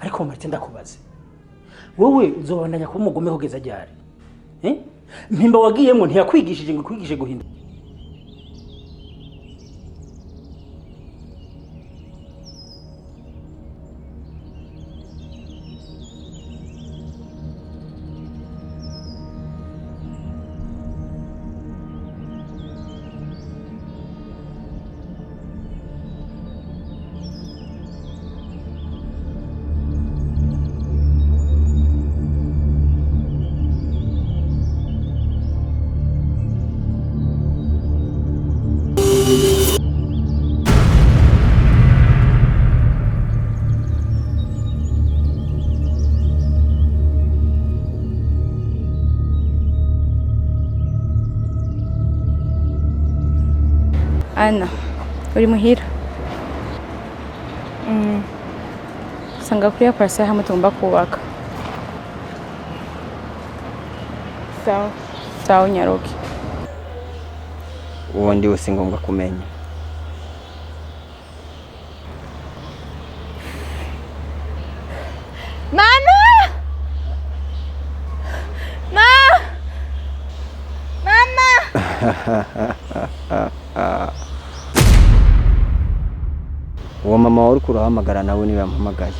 ariko Marite ndakubaze wowe uzobandanya kuba umugome kugeza ryari? Mpimba wagiyemo ntiyakwigishije ngo kwigishe guhinduka? Ana, uri muhira? Sanga kuri ya parcelle hamwe tugomba kubaka. Sawa nyaruke. Uwo ndiwe si ngombwa kumenya. Mama! Mama! Uwo mama uri kurahamagara nawe niwe yampamagaye.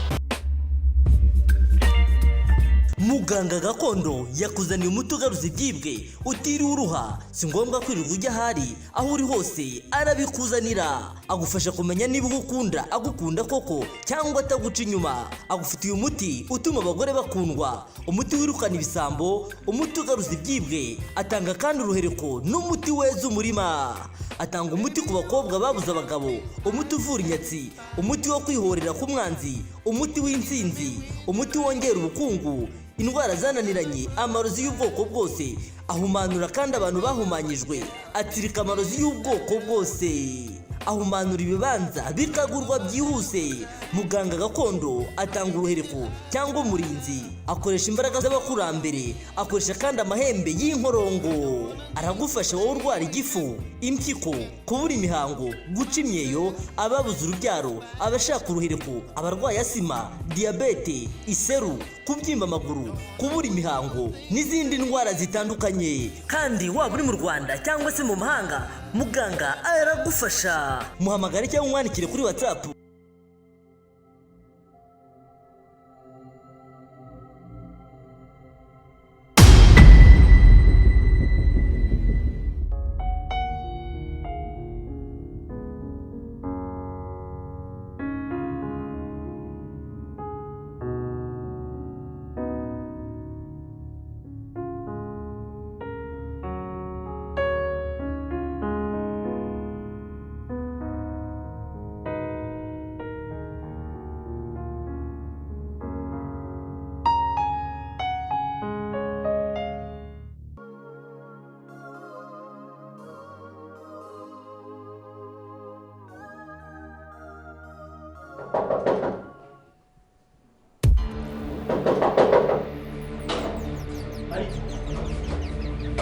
Muganga gakondo yakuzaniye umuti ugaruza ibyibwe utiriwe uruha, si ngombwa kwirirwa ujya ahari, aho uri hose arabikuzanira. Agufasha kumenya niba ugukunda agukunda koko cyangwa ataguca inyuma. Agufitiye umuti utuma abagore bakundwa, umuti wirukana ibisambo, umuti ugaruza ibyibwe. Atanga kandi uruhereko n'umuti weza umurima. Atanga umuti ku bakobwa babuze abagabo, umuti uvura inyatsi, umuti wo kwihorera ku mwanzi, umuti w'insinzi, umuti wongera ubukungu, indwara zananiranye, amarozi y'ubwoko bwose. Ahumanura kandi abantu bahumanyijwe, atsirika amarozi y'ubwoko bwose. Ahumanura ibibanza bikagurwa byihuse. Muganga gakondo atanga uruhereko cyangwa umurinzi, akoresha imbaraga z'abakurambere, akoresha kandi amahembe y'inkorongo. Aragufasha wowe urwara igifu, impyiko, kubura imihango, guca imyeyo, ababuze urubyaro, abashaka uruhereko, abarwaye asima, diabete, iseru, kubyimba amaguru, kubura imihango n'izindi ndwara zitandukanye. Kandi waba uri mu Rwanda cyangwa se mu mahanga, muganga aragufasha. Muhamagare cyangwa umwandikire kuri WhatsApp.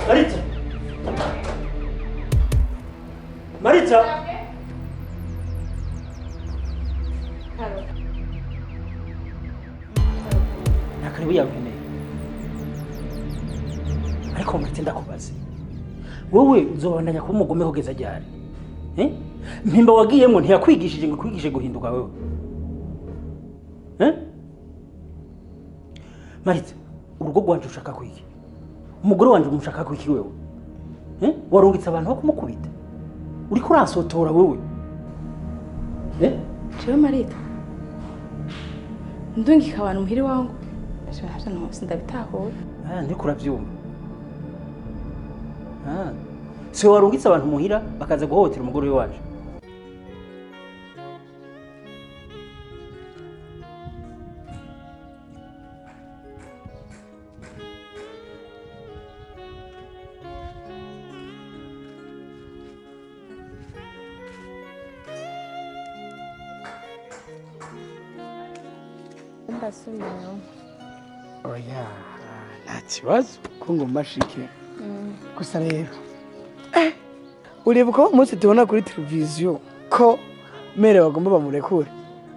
Marita! Marita! Nakaribu yakwemeye. Ariko Marita ndakubaze. Wowe uzobandanya kuba umugome kugeza ryari? Mpimba wagiyemo ntiyakwigishije ngo kwigishe guhinduka wewe. Marita, urugo rwanje ushaka kwiki? Umugore wanje umushaka kwiki wewe? Warungitse abantu ho kumukubita? Uri kuransotora wewe? Jewe Marita, ndungika abantu muhiri wangu. Sindabitaho. Ndi kuravyumva. Se warungitse abantu muhira bakaza guhohotera umugore waje. ndasubiye inyuma. oya nta kibazo ko ngomba shike gusa rero uribuka umunsi tubona kuri televiziyo ko mere bagomba bamurekure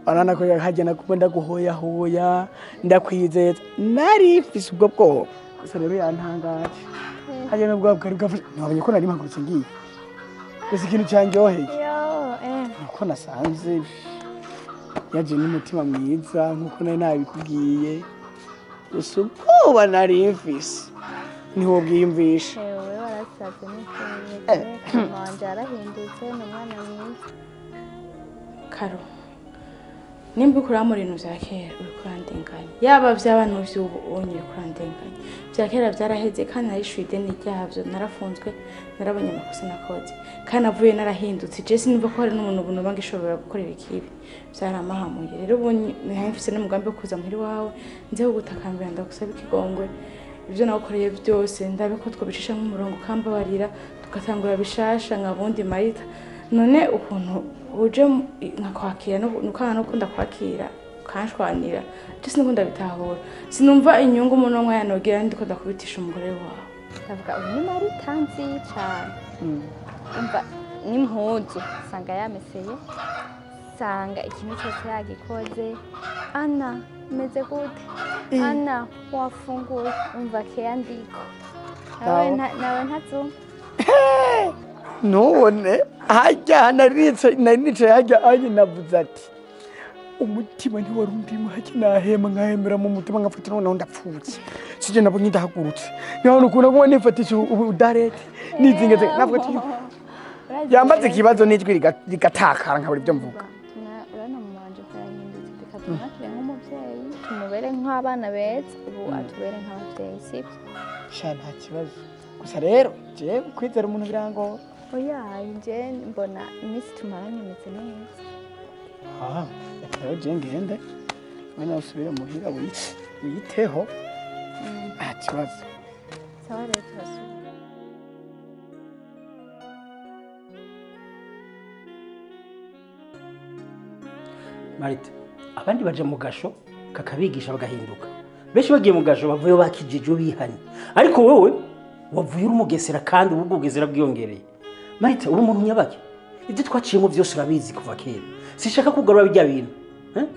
banana ko hajya nakubenda guhoya ndakwizeza nari mfise ubwo bwoba gusa rero yantangaje hajya n'ubwo bwari bwafashe nabonye ko nari mpagurutse ngiye gusa ikintu cyanjyoheye nuko nasanze yaje n'umutima mwiza nkuko nari nabikubwiye gusa ubwoba nari mfise niho bwiyumvisha Ewe warasaze n'ikindi wanje yarahindutse ni umwana mwiza. Karo nimba ukura muri ibintu vya kera uri kurandenganya yaba vy'abantu vy'ubu onye kurandenganya vya kera vyaraheze kandi narishuye ideni ryavyo narafunzwe narabonye amakosa nakoze kandi avuye narahindutse je sinumva ko hari n'umuntu buntu bangishobora gukorera ikibi vyaramahamuye rero ubu nahimfise n'umugambi wo kuza muhiri wawe nze gutakambira ndagusaba ikigongwe ibyo nakoreye byose ndabe ko twobicisha nk'umurongo kambabarira tugatangura bishasha nkabundi Marita none ukuntu uje nkakwakira nukana no kunda kwakira kanshwanira je sinukunda bitahura sinumva inyungu umuntu umwe yanogira ndiko ndakubitisha umugore wawe ndavuga uyu ni Marita nzica umva n'impuzu sanga yameseye sanga ikintu cyose yagikoze Ana meze gute Ana wafunguye umva keya ndiko nawe ntazo none hajya naricaye hajya anye navuze ati umutima ntiwari undimo hajya nahema nkahemera mu mutima ngafata noneho ndapfutse sije nabonye ndahagurutse naho nukunda kuba nifatisha udarete nizingeze navuga ati yambaze ikibazo n'ijwi rigatakara nkabura ibyo mvuga urana mu manje byahindutse bikatuma nk'umubyeyi tumubere nk'abana beza ubu atubere nk'ababyeyi sibyo sha nta kibazo gusa rero je kwizera umuntu birangora oya nje mbona iminsi tumaranye imeze neza rero je ngende mwanya usubire muhira wiyiteho nta kibazo sawa rero turasubira Marita abandi baje mu gasho kakabigisha bagahinduka benshi bagiye mu gasho bavuye bakijije bihanye ariko wowe wavuye uri umugesera kandi ubwo ugesera bwiyongereye Marita uri umuntu nyabake ibyo twaciyemo byose urabizi kuva kera sishaka kugarura bijya bintu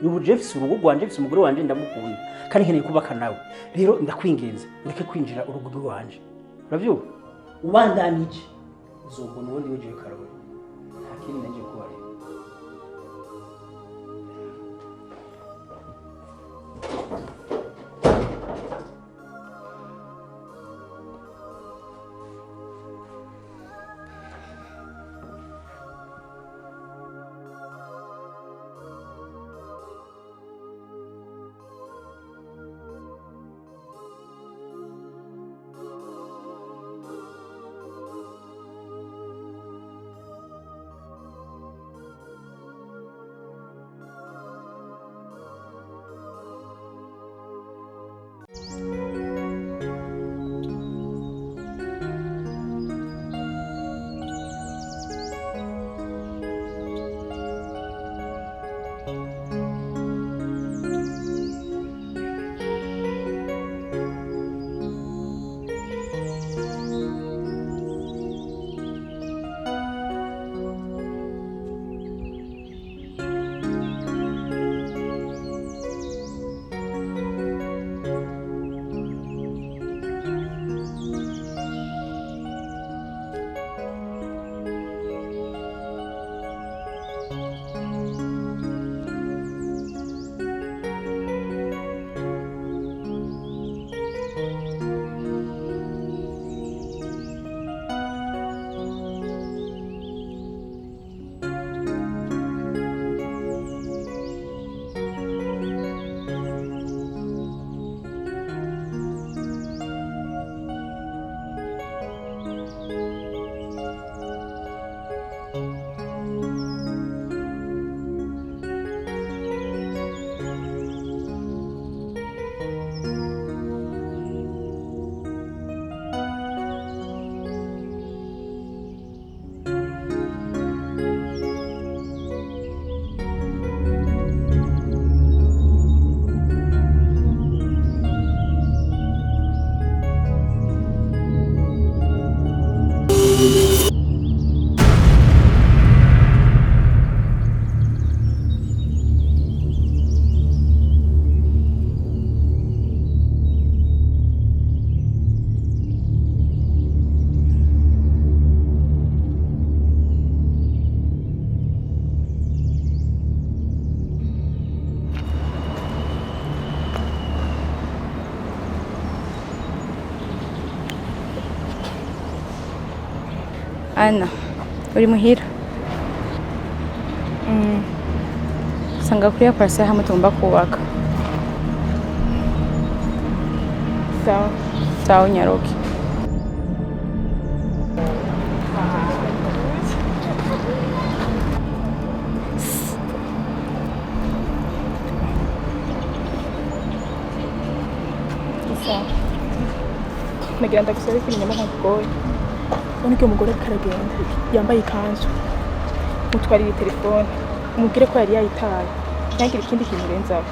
ubu Jeffs urugo rwanje mfise umugore wanje ndamukunda kandi nkeneye kubaka nawe rero ndakwingenza ndeke kwinjira urugo rwanje uravyuba ubandanije uzombona ubundi wejeje Karoli nta kindi naje kuba rero Ana, uri muhira? Sanga kuri ya parcelle hamwe tugomba kubaka. Sawa. Sawa nyaruke. Nagira ndagusaba ko inyama ntakugoye. Ubona ko umugore karagenda yambaye ikanzu. Mutwarire telefone. Umubwire ko yari yayitaye. Ntagire ikindi kintu urenzaho.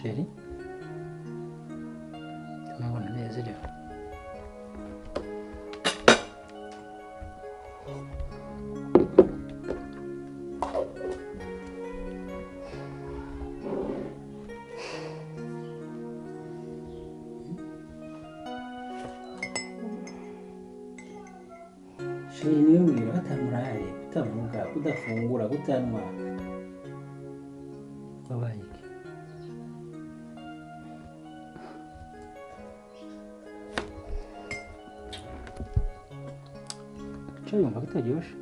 Chérie, tumebona nezerewe. Chérie, niwe mbwira batamurare, kutavuga, kudafungura, kutanwa. Wabaye iki? Yumva kitaryoshe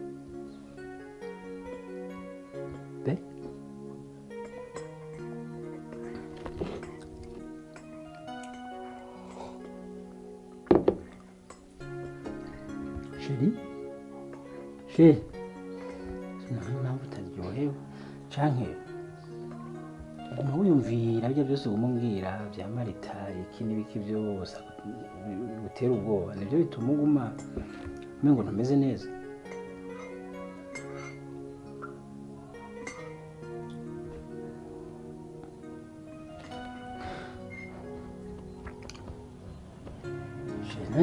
be Chérie sinamva utaryohewe canke uguma wiyumvira ibyo byose ugumubwira bya Marita iki n'ibiki byose gutera ubwoba nibyo bituma uguma umengo ntumeze neza.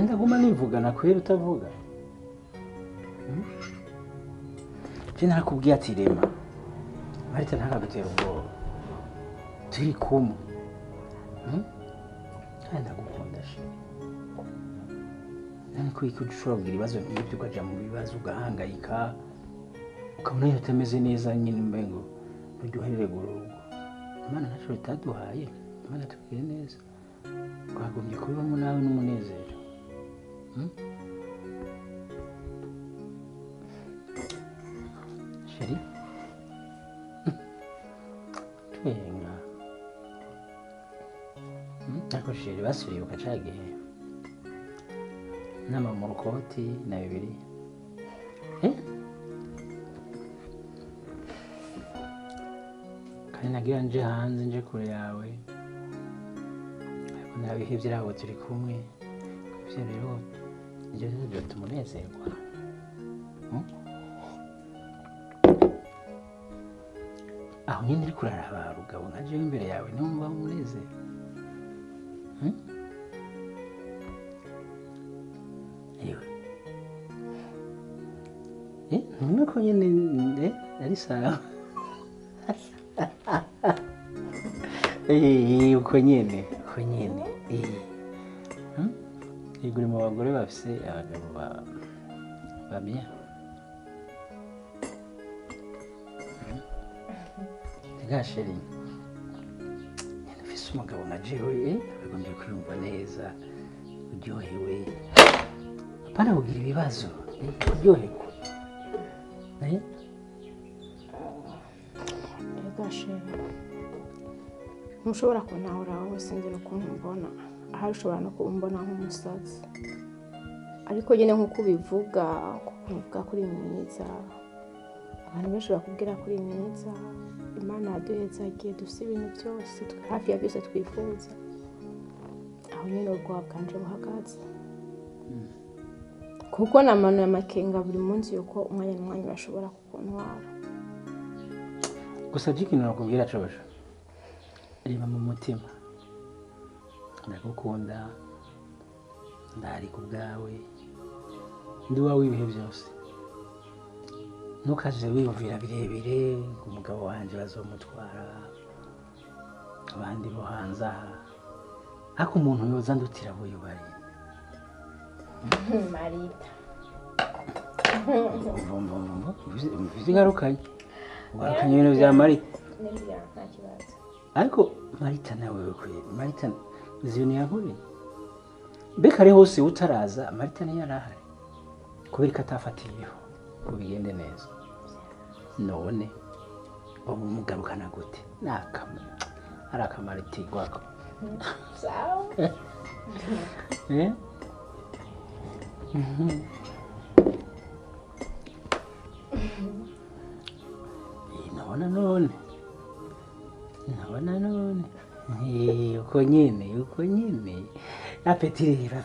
Ndaguma nivugana kwera utavuga. Je narakubwiye ati Rema, Marita ntagagutera ubwoba. Turi kumwe. Ndagukunda she. Niko ushobora kugira ibibazo nk'ibyo ukaja mu bibazo ugahangayika ukabona iyo utameze neza nyine mbengo uryoherere gurugo. Imana ntacyo itaduhaye, Imana tubwire neza twagumye kubibamo nawe n'umunezero. Chérie, twenga ariko chérie basubiye ukacagihe nama mu rukoti na bibiri kandi nagira nje hanze nje kure yawe ariko nabihevye aho turi kumwe ivyo rero nje rero tumunezerwa. Aho nyine uri kuraraba rugabo nka jewe imbere yawe numva umunezero. nuko nyine ari sawa uko nyine iguri mu bagore bafise abagabo babye gasheri nafise umugabo na jewe bigomba kwiyumva neza uryohewe apana kugira ibibazo uryoherwa gasheri ntushobora kuntahura wowe sinzi n'ukuntu mbona ahari ushobora no kumbona nk'umusazi ariko nyine nk'uko ubivuga kuvuga kuri mwiza abantu benshi bakubwira kuri mwiza Imana yaduhezagiye dufite ibintu byose hafi ya byose twifuza aho nyine ubwoba bwanje buhagaze kuko namanuye amakenga buri munsi yuko umwanya n'umwanya bashobora kukuntwara gusa ikintu nakubwira cojo reba mu mutima ndagukunda ndari ku bwawe ndi wawe ibihe byose ntukaje wiyumvira birebire umugabo wanje bazomutwara abandi bo hanze aha ariko umuntu yoza ndutira abo yubari Marita mvuze ingarukanye ugarukanye ibintu bya Marita nta kibazo ariko Marita nawe Marita zibintu yankore mbega ari hose utaraza Marita niyo yarahari kubera ko atafatiyeho ngo bigende neza none ubu mugarukana gute ari akamaro itigwako sawa nabona none uko nyine apetirira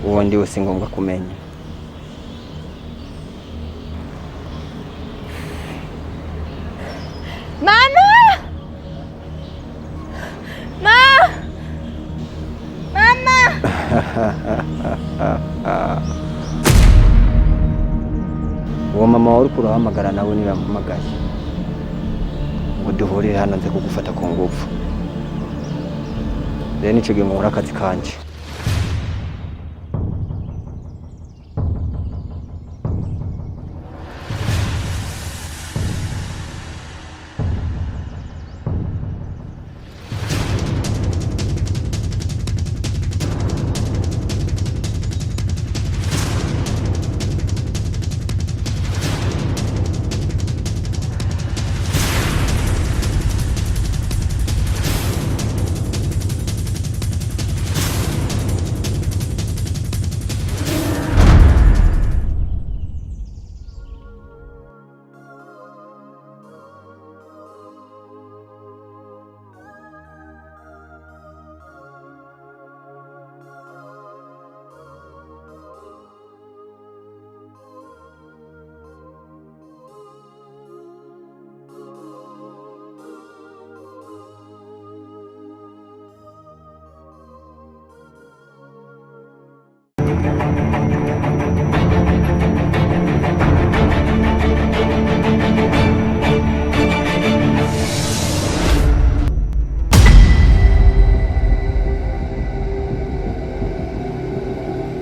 uwo ndi wese ngombwa kumenya uwo mama wari kurahamagara nawe niba mpamagaye ngo duhurire hano nze kugufata ku ngufu rero nicyo gihe nkora akazi kanje